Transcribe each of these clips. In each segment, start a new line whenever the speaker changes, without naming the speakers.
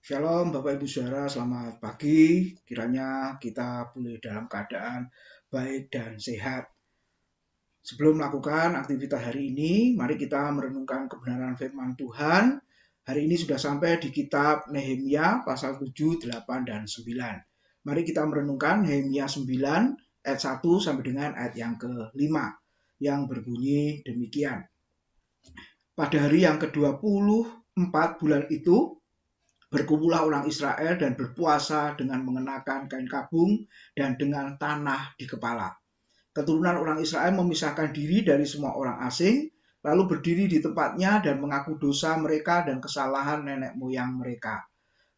Shalom Bapak Ibu Saudara, selamat pagi. Kiranya kita pulih dalam keadaan baik dan sehat. Sebelum melakukan aktivitas hari ini, mari kita merenungkan kebenaran firman Tuhan. Hari ini sudah sampai di kitab Nehemia pasal 7, 8, dan 9. Mari kita merenungkan Nehemia 9 ayat 1 sampai dengan ayat yang ke-5 yang berbunyi demikian. Pada hari yang ke-24 bulan itu, berkumpullah orang Israel dan berpuasa dengan mengenakan kain kabung dan dengan tanah di kepala. Keturunan orang Israel memisahkan diri dari semua orang asing, lalu berdiri di tempatnya dan mengaku dosa mereka dan kesalahan nenek moyang mereka.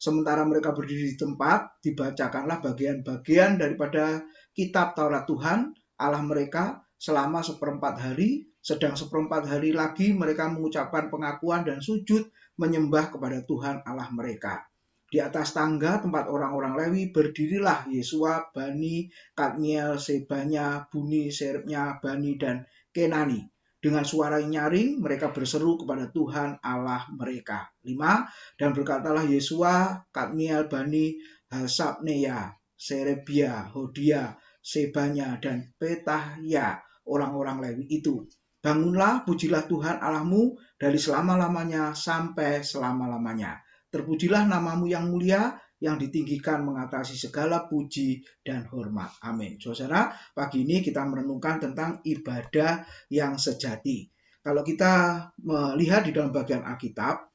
Sementara mereka berdiri di tempat, dibacakanlah bagian-bagian daripada kitab Taurat Tuhan, Allah mereka, selama seperempat hari, sedang seperempat hari lagi mereka mengucapkan pengakuan dan sujud menyembah kepada Tuhan Allah mereka. Di atas tangga tempat orang-orang Lewi berdirilah Yesua, Bani, Kadmiel, Sebanya, Buni, Serebnya, Bani, dan Kenani. Dengan suara yang nyaring mereka berseru kepada Tuhan Allah mereka. 5. Dan berkatalah Yesua, Kadmiel, Bani, Hasabneya, Serebia, Hodia, Sebanya, dan Petahya, orang-orang Lewi itu. Bangunlah, pujilah Tuhan Allahmu dari selama-lamanya sampai selama-lamanya. Terpujilah namamu yang mulia, yang ditinggikan mengatasi segala puji dan hormat. Amin. Saudara, pagi ini kita merenungkan tentang ibadah yang sejati. Kalau kita melihat di dalam bagian Alkitab,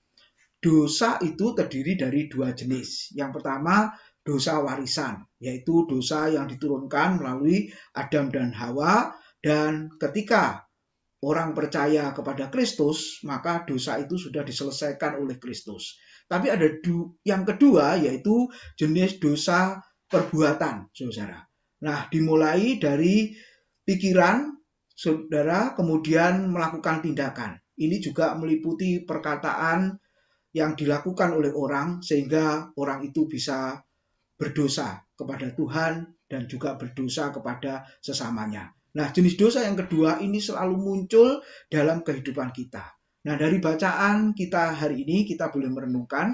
dosa itu terdiri dari dua jenis. Yang pertama, dosa warisan, yaitu dosa yang diturunkan melalui Adam dan Hawa, dan ketika orang percaya kepada Kristus, maka dosa itu sudah diselesaikan oleh Kristus. Tapi ada yang kedua, yaitu jenis dosa perbuatan, saudara. Nah, dimulai dari pikiran, saudara, kemudian melakukan tindakan. Ini juga meliputi perkataan yang dilakukan oleh orang, sehingga orang itu bisa berdosa kepada Tuhan dan juga berdosa kepada sesamanya. Nah, jenis dosa yang kedua ini selalu muncul dalam kehidupan kita. Nah, dari bacaan kita hari ini kita boleh merenungkan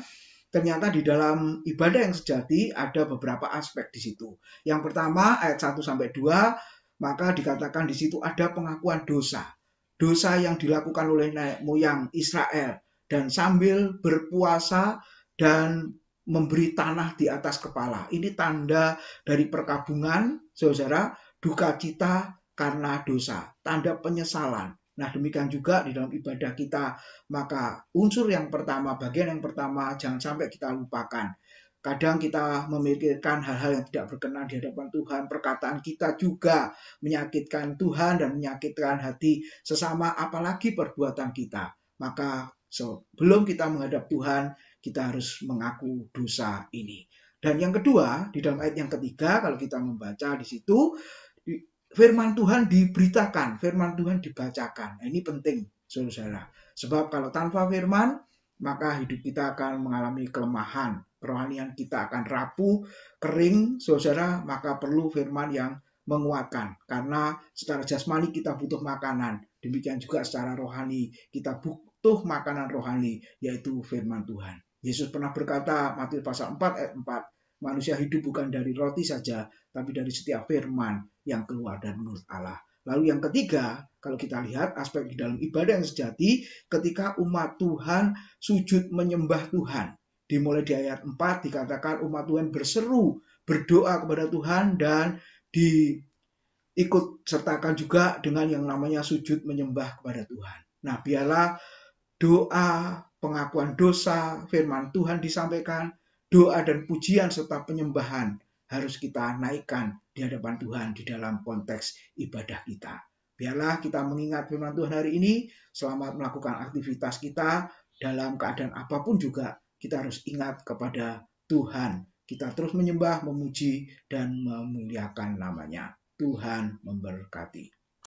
ternyata di dalam ibadah yang sejati ada beberapa aspek di situ. Yang pertama ayat 1 sampai 2, maka dikatakan di situ ada pengakuan dosa. Dosa yang dilakukan oleh nenek moyang Israel dan sambil berpuasa dan memberi tanah di atas kepala. Ini tanda dari perkabungan, saudara, duka cita karena dosa, tanda penyesalan. Nah, demikian juga di dalam ibadah kita, maka unsur yang pertama, bagian yang pertama, jangan sampai kita lupakan. Kadang kita memikirkan hal-hal yang tidak berkenan di hadapan Tuhan, perkataan kita juga menyakitkan Tuhan dan menyakitkan hati sesama, apalagi perbuatan kita. Maka sebelum kita menghadap Tuhan, kita harus mengaku dosa ini. Dan yang kedua, di dalam ayat yang ketiga, kalau kita membaca di situ, firman Tuhan diberitakan, firman Tuhan dibacakan. Nah, ini penting, saudara. Sebab kalau tanpa firman, maka hidup kita akan mengalami kelemahan. Kerohanian kita akan rapuh, kering, saudara, maka perlu firman yang menguatkan. Karena secara jasmani kita butuh makanan. Demikian juga secara rohani kita butuh makanan rohani, yaitu firman Tuhan. Yesus pernah berkata, Matius pasal 4 ayat 4, manusia hidup bukan dari roti saja, tapi dari setiap firman yang keluar dari mulut Allah. Lalu yang ketiga, kalau kita lihat aspek di dalam ibadah yang sejati, ketika umat Tuhan sujud menyembah Tuhan. Dimulai di ayat 4 dikatakan umat Tuhan berseru, berdoa kepada Tuhan, dan diikut sertakan juga dengan yang namanya sujud menyembah kepada Tuhan. Nah, biarlah doa, pengakuan dosa, firman Tuhan disampaikan, doa dan pujian serta penyembahan harus kita naikkan di hadapan Tuhan di dalam konteks ibadah kita. Biarlah kita mengingat firman Tuhan hari ini, selamat melakukan aktivitas kita, dalam keadaan apapun juga kita harus ingat kepada Tuhan. Kita terus menyembah, memuji, dan memuliakan namanya. Tuhan memberkati.